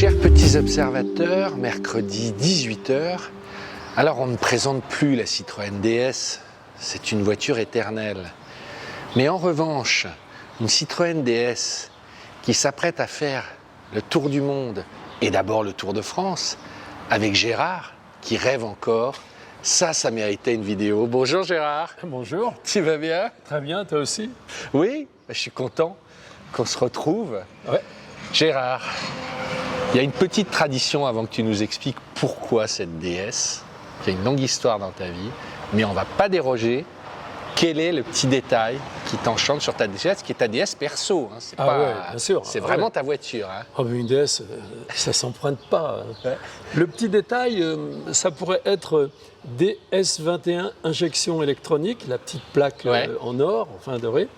Chers petits observateurs, mercredi 18h, alors on ne présente plus la Citroën DS, c'est une voiture éternelle. Mais en revanche, une Citroën DS qui s'apprête à faire le tour du monde, et d'abord le Tour de France, avec Gérard, qui rêve encore, ça méritait une vidéo. Bonjour Gérard. Bonjour. Tu vas bien? Très bien, toi aussi? Oui, je suis content qu'on se retrouve. Ouais. Gérard, il y a une petite tradition avant que tu nous expliques pourquoi cette DS, qui a une longue histoire dans ta vie, mais on ne va pas déroger. Quel est le petit détail qui t'enchante sur ta DS, qui est ta DS perso, hein, c'est pas, ouais, bien sûr. C'est vraiment ta voiture. Hein. Oh, mais une DS, ça s'emprunte pas. Ouais. Le petit détail, ça pourrait être DS21 injection électronique, la petite plaque en or, enfin dorée,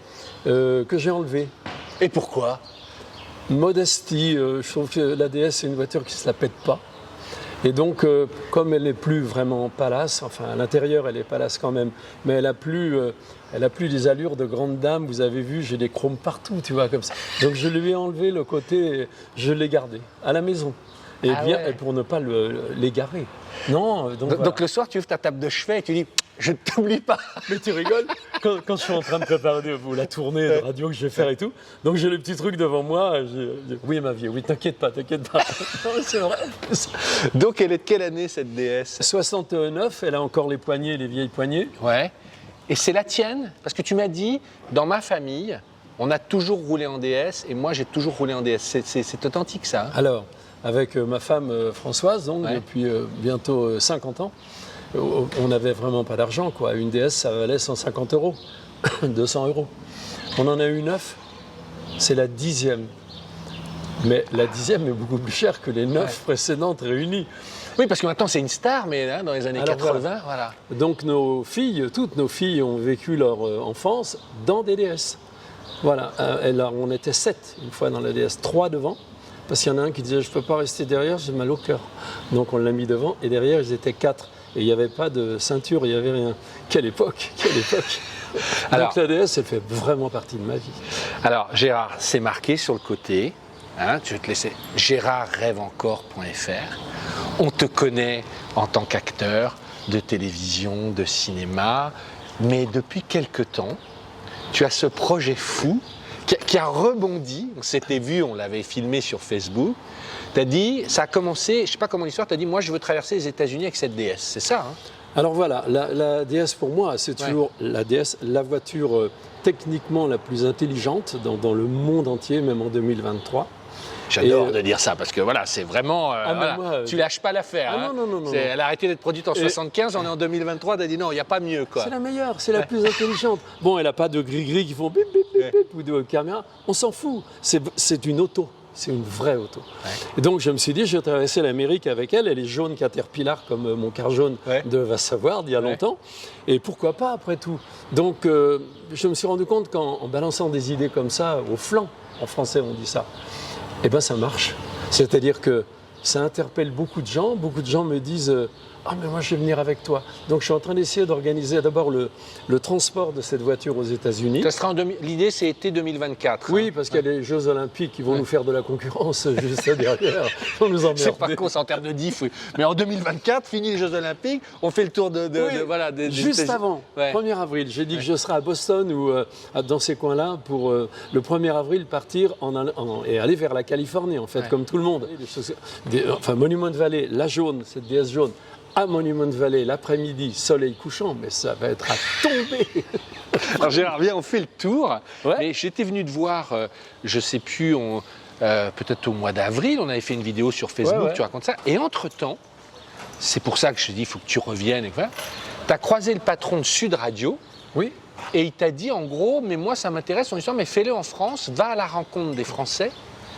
que j'ai enlevée. Et pourquoi? Modestie, je trouve que la DS c'est une voiture qui ne se la pète pas. Et donc, comme elle n'est plus vraiment palace, enfin à l'intérieur elle est palace quand même, mais elle a plus les allures de grande dame. Vous avez vu, j'ai des chromes partout, tu vois, comme ça. Donc je lui ai enlevé le côté, je l'ai gardé à la maison. Et bien, et pour ne pas l'égarer. Non, donc le soir tu ouvres ta table de chevet et tu dis je ne t'oublie pas. Mais tu rigoles quand je suis en train de préparer la tournée de radio que je vais faire et tout. Donc j'ai le petit truc devant moi. Oui ma vie, oui t'inquiète pas. Non, c'est vrai. Donc elle est de quelle année cette DS? 69, elle a encore les poignées, les vieilles poignées. Ouais. Et c'est la tienne? Parce que tu m'as dit, dans ma famille, on a toujours roulé en DS et moi j'ai toujours roulé en DS. C'est authentique ça? Hein? Alors, avec ma femme Françoise, donc depuis bientôt 50 ans, on n'avait vraiment pas d'argent, quoi. Une DS, ça valait 150 €, 200 €. On en a eu 9, c'est la 10e. Mais la 10e est beaucoup plus chère que les 9 précédentes réunies. Oui, parce que maintenant c'est une star, mais là, dans les années 80, voilà. Donc toutes nos filles ont vécu leur enfance dans des DS. Voilà, on était 7 une fois dans la DS, 3 devant. Parce qu'il y en a un qui disait « je ne peux pas rester derrière, j'ai mal au cœur ». Donc on l'a mis devant et derrière ils étaient 4. Et il n'y avait pas de ceinture, il n'y avait rien. Quelle époque, quelle époque. Alors, donc la DS, elle fait vraiment partie de ma vie. Alors Gérard, c'est marqué sur le côté, hein, je vais te laisser, gérardrêveencore.fr. On te connaît en tant qu'acteur de télévision, de cinéma, mais depuis quelque temps, tu as ce projet fou qui a rebondi. On s'était vu, on l'avait filmé sur Facebook. Tu as dit, ça a commencé, je ne sais pas comment l'histoire, tu as dit, moi je veux traverser les États-Unis avec cette DS, c'est ça hein? Alors voilà, la DS pour moi, c'est toujours la DS, la voiture techniquement la plus intelligente dans le monde entier, même en 2023. J'adore de dire ça, parce que voilà, c'est vraiment, tu lâches pas l'affaire. Ah, hein. non. Elle a arrêté d'être produite en 75, on est en 2023, tu as dit non, il n'y a pas mieux. Quoi. C'est la meilleure, c'est la plus intelligente. Bon, elle n'a pas de gris-gris qui font bip, bip, bip, bip, ou de caméra, on s'en fout, c'est une auto. C'est une vraie auto. Ouais. Et donc je me suis dit, je vais traverser l'Amérique avec elle. Elle est jaune Caterpillar comme mon car jaune de Va-Savoir d'il y a longtemps. Et pourquoi pas après tout? Donc je me suis rendu compte qu'en balançant des idées comme ça au flanc, en français on dit ça, eh ben ça marche. C'est-à-dire que ça interpelle beaucoup de gens. Beaucoup de gens me disent « Ah mais moi je vais venir avec toi ». Donc je suis en train d'essayer d'organiser d'abord le transport de cette voiture aux États-Unis. L'idée c'est été 2024. Oui, parce qu'il y a les Jeux Olympiques qui vont nous faire de la concurrence juste derrière. Ils vont nous emmerder. C'est pas con, c'est en termes de diff, oui. Mais en 2024, fini les Jeux Olympiques, on fait le tour des juste avant, 1er avril. J'ai dit que je serai à Boston ou dans ces coins-là pour le 1er avril partir et aller vers la Californie, en fait, comme tout le monde. Enfin, Monument Valley, la jaune, cette DS jaune. À Monument Valley, l'après-midi, soleil couchant, mais ça va être à tomber. Alors Gérard, viens, on fait le tour. Mais j'étais venu te voir, je ne sais plus, peut-être au mois d'avril, on avait fait une vidéo sur Facebook, tu racontes ça. Et entre-temps, c'est pour ça que je te dis, il faut que tu reviennes. Tu as croisé le patron de Sud Radio. Oui. Et il t'a dit, en gros, mais moi ça m'intéresse son histoire, mais fais-le en France, va à la rencontre des Français.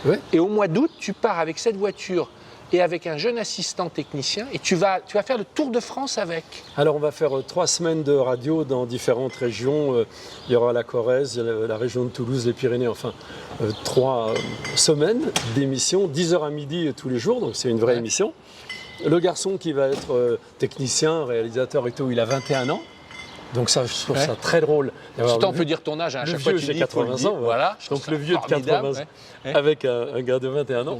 Oui. Et au mois d'août, tu pars avec cette voiture et avec un jeune assistant technicien, et tu vas faire le tour de France avec. Alors on va faire 3 semaines de radio dans différentes régions. Il y aura la Corrèze, la région de Toulouse, les Pyrénées, enfin 3 semaines d'émission, 10h à midi tous les jours, donc c'est une vraie émission. Le garçon qui va être technicien, réalisateur et tout, il a 21 ans. Donc ça, je trouve ça très drôle. Surtout, on peut dire ton âge, hein, à le chaque fois vieux, tu j'ai dis, 80 ans, voilà. Donc le vieux de 80 ans, ouais. avec un gars de 21 ans,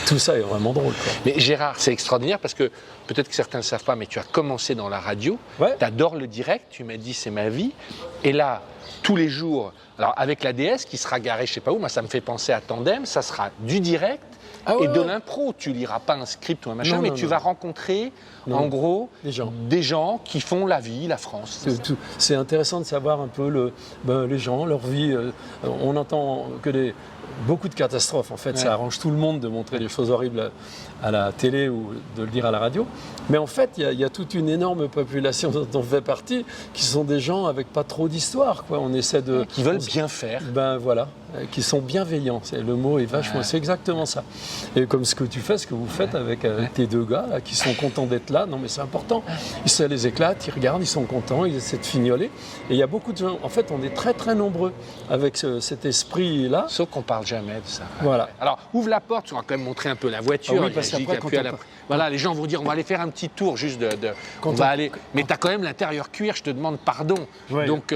tout ça est vraiment drôle, quoi. Mais Gérard, c'est extraordinaire parce que peut-être que certains ne le savent pas, mais tu as commencé dans la radio, Ouais. tu adores le direct, tu m'as dit c'est ma vie, et là, tous les jours, alors avec la DS qui sera garée je sais pas où, moi ça me fait penser à Tandem, ça sera du direct et de l'impro. Tu liras pas un script ou un machin, Non, mais non, tu non. vas rencontrer en gros des gens qui font la vie, la France. C'est intéressant de savoir un peu les gens, leur vie. On entend que beaucoup de catastrophes. En fait, ça arrange tout le monde de montrer des choses horribles à la télé ou de le dire à la radio. Mais en fait, il y a toute une énorme population dont on fait partie qui sont des gens avec pas trop d'histoire, quoi. On essaie de... Qui veulent bien faire. Ben voilà, qui sont bienveillants. Le mot est vachement... C'est exactement ça. Et comme ce que tu fais, ce que vous faites avec tes deux gars, là, qui sont contents d'être là. Non, mais c'est important. Ça les éclate, ils regardent, ils sont contents, ils essaient de fignoler. Et il y a beaucoup de gens... En fait, on est très, très nombreux avec cet esprit-là. Sauf qu'on parle jamais de ça. Voilà. Alors, ouvre la porte, tu vas quand même montrer un peu la voiture. Ah oui, parce qu'après, quand on... Voilà, les gens vont dire, on va aller faire un petit tour juste on va aller. Mais tu as quand même l'intérieur cuir, je te demande pardon. Ouais. Donc,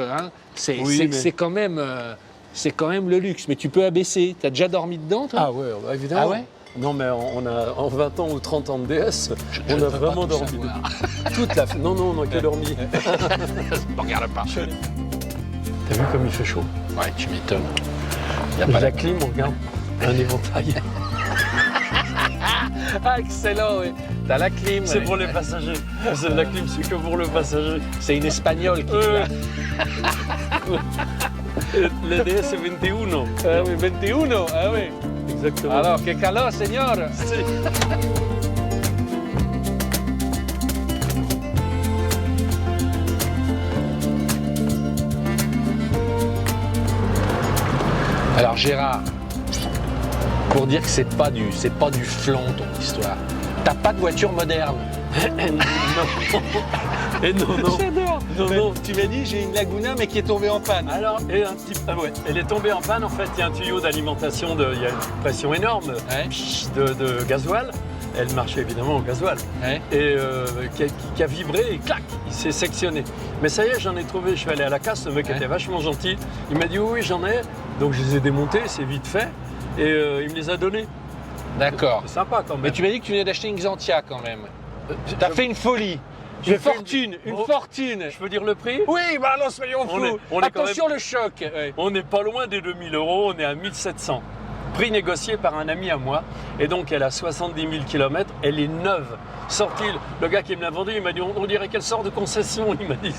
c'est quand même le luxe. Mais tu peux abaisser. Tu as déjà dormi dedans, toi? Ah ouais, évidemment. Ah ouais? Non, mais on a en 20 ans ou 30 ans de DS, on a vraiment dormi. Toute la... Non, on n'a que dormi. Ne regarde pas. T'as vu comme il fait chaud? Ouais, tu m'étonnes. La clim, on regarde un éventail. Ah, excellent, oui. T'as la clim. C'est pour les passagers. La clim, c'est que pour le passager. C'est une espagnole qui Le DS c'est 21. Ah oui, 21, ah oui. Exactement. Alors, que calor, señor. Si. Alors Gérard, pour dire que c'est pas du flan ton histoire, t'as pas de voiture moderne. Non. Et non. J'adore. Non. Tu m'as dit j'ai une Laguna mais qui est tombée en panne. Alors, elle est tombée en panne. En fait, il y a un tuyau d'alimentation, il y a une pression énorme de gasoil. Elle marchait évidemment au gasoil. Ouais. Et qui a vibré et clac, il s'est sectionné. Mais ça y est, j'en ai trouvé. Je suis allé à la casse, le mec était vachement gentil. Il m'a dit oui, j'en ai. Donc je les ai démontés, c'est vite fait. Et il me les a donnés. D'accord. C'est sympa quand même. Mais tu m'as dit que tu venais d'acheter une Xantia quand même. T'as fait une folie. Une fortune. Je peux dire le prix? Oui, bah alors soyons fous. Attention le choc. Ouais. On n'est pas loin des 2000 €, on est à 1700. Prix négocié par un ami à moi. Et donc elle a 70 000 km, elle est neuve. Sortie, le gars qui me l'a vendue, il m'a dit on dirait qu'elle sort de concession, il m'a dit.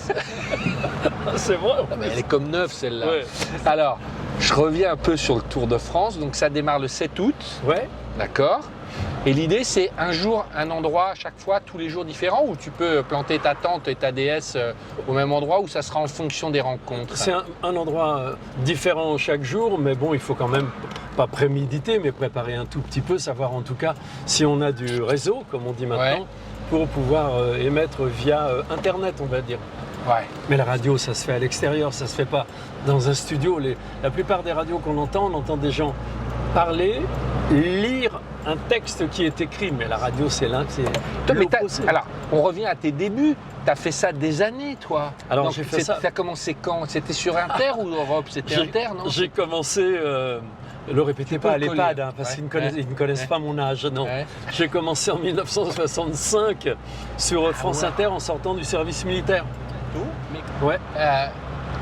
C'est vrai. Ah bah, elle est comme neuve celle-là. Ouais. Alors, je reviens un peu sur le Tour de France. Donc ça démarre le 7 août. Ouais. D'accord. Et l'idée, c'est un jour, un endroit, à chaque fois, tous les jours différents, où tu peux planter ta tente et ta DS au même endroit, où ça sera en fonction des rencontres. C'est un endroit différent chaque jour, mais bon, il faut quand même pas préméditer, mais préparer un tout petit peu, savoir en tout cas si on a du réseau, comme on dit maintenant, pour pouvoir émettre via Internet, on va dire. Ouais. Mais la radio, ça se fait à l'extérieur, ça se fait pas dans un studio. La plupart des radios qu'on entend, on entend des gens parler, lire un texte qui est écrit, mais la radio, c'est l'opposé. Alors, on revient à tes débuts. Tu as fait ça des années, toi. Alors, j'ai fait ça. Tu as commencé quand? C'était sur Inter ou Europe? C'était Inter, non? J'ai commencé, le répétez pas à l'EHPAD, hein, parce qu'ils ne connaissent pas mon âge, non. Ouais. J'ai commencé en 1965 sur France Inter en sortant du service militaire. Ouais.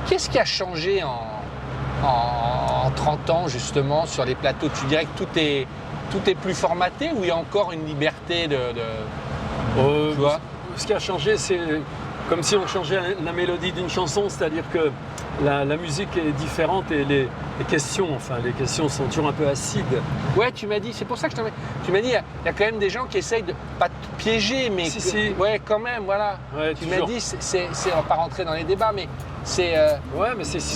Qu'est-ce qui a changé en 30 ans, justement, sur les plateaux? Tu dirais que tout est plus formaté ou il y a encore une liberté tu vois? Ce qui a changé, c'est comme si on changeait la mélodie d'une chanson, c'est-à-dire que la musique est différente et les questions sont toujours un peu acides. Ouais, tu m'as dit, c'est pour ça que tu m'as dit, il y a quand même des gens qui essayent de pas te piéger, mais si. Ouais, quand même, voilà. Ouais, tu m'as dit, on va pas rentrer dans les débats, mais c'est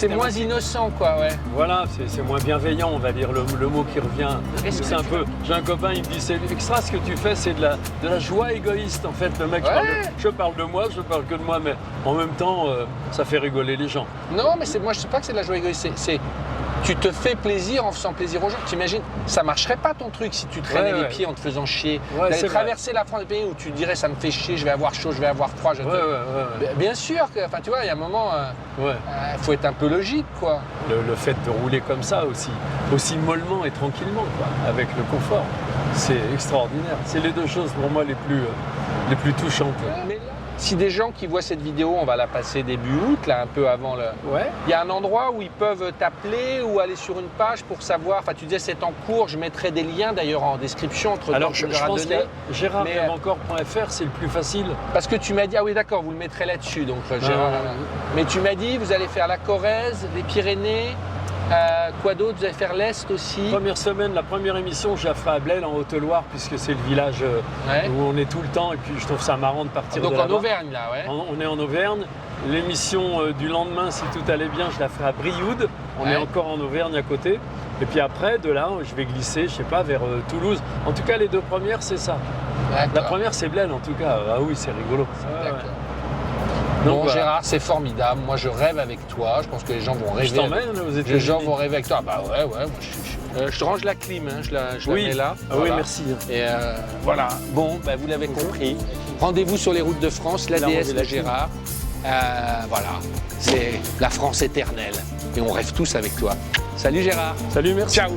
moins innocent, quoi, ouais. Voilà, c'est moins bienveillant, on va dire, le mot qui revient. C'est un peu. J'ai un copain, il me dit, c'est extra, ce que tu fais, c'est de la joie égoïste, en fait. Le mec, je parle de moi, je parle que de moi, mais en même temps, ça fait rigoler les gens. Non, mais moi je sais pas que c'est de la joie égoïste, tu te fais plaisir en faisant plaisir aux gens. T'imagines, ça marcherait pas ton truc si tu traînais les pieds en te faisant chier. Ouais, D'aller traverser la France, des pays où tu dirais ça me fait chier, je vais avoir chaud, je vais avoir froid. Bien sûr que, enfin tu vois, il y a un moment, faut être un peu logique quoi. Le fait de rouler comme ça aussi mollement et tranquillement, quoi, avec le confort, c'est extraordinaire. C'est les deux choses pour moi les plus touchantes. Mais là, si des gens qui voient cette vidéo, on va la passer début août, là, un peu avant le... Ouais. Il y a un endroit où ils peuvent t'appeler ou aller sur une page pour savoir, enfin tu disais c'est en cours, je mettrai des liens d'ailleurs en description entre alors je pense que gérardrevancourt.fr c'est le plus facile. Parce que tu m'as dit, ah oui d'accord, vous le mettrez là-dessus, donc Gérard. Mais tu m'as dit, vous allez faire la Corrèze, les Pyrénées, quoi d'autre? Vous allez faire l'Est aussi? Première semaine, la première émission, je la ferai à Blaye en Haute-Loire, puisque c'est le village où on est tout le temps, et puis je trouve ça marrant de partir donc de en Auvergne là, ouais. On est en Auvergne. L'émission du lendemain, si tout allait bien, je la ferai à Brioude. On est encore en Auvergne à côté. Et puis après, de là, je vais glisser, je sais pas, vers Toulouse. En tout cas, les deux premières, c'est ça. La première, c'est Blaye en tout cas. Ah oui, c'est rigolo. D'accord. Bon, voilà. Gérard, c'est formidable. Moi, je rêve avec toi. Je pense que les gens vont rêver. Je t'emmène aux États-Unis. Les gens vont rêver avec toi. Ah bah ouais. Moi, je te range la clim. Hein. Je la mets là. Ah voilà. Oui, merci. Et voilà. Bon, bah, vous l'avez compris. Rendez-vous sur les routes de France, l'ADS de Gérard. Voilà. C'est la France éternelle. Et on rêve tous avec toi. Salut Gérard. Salut, merci. Ciao.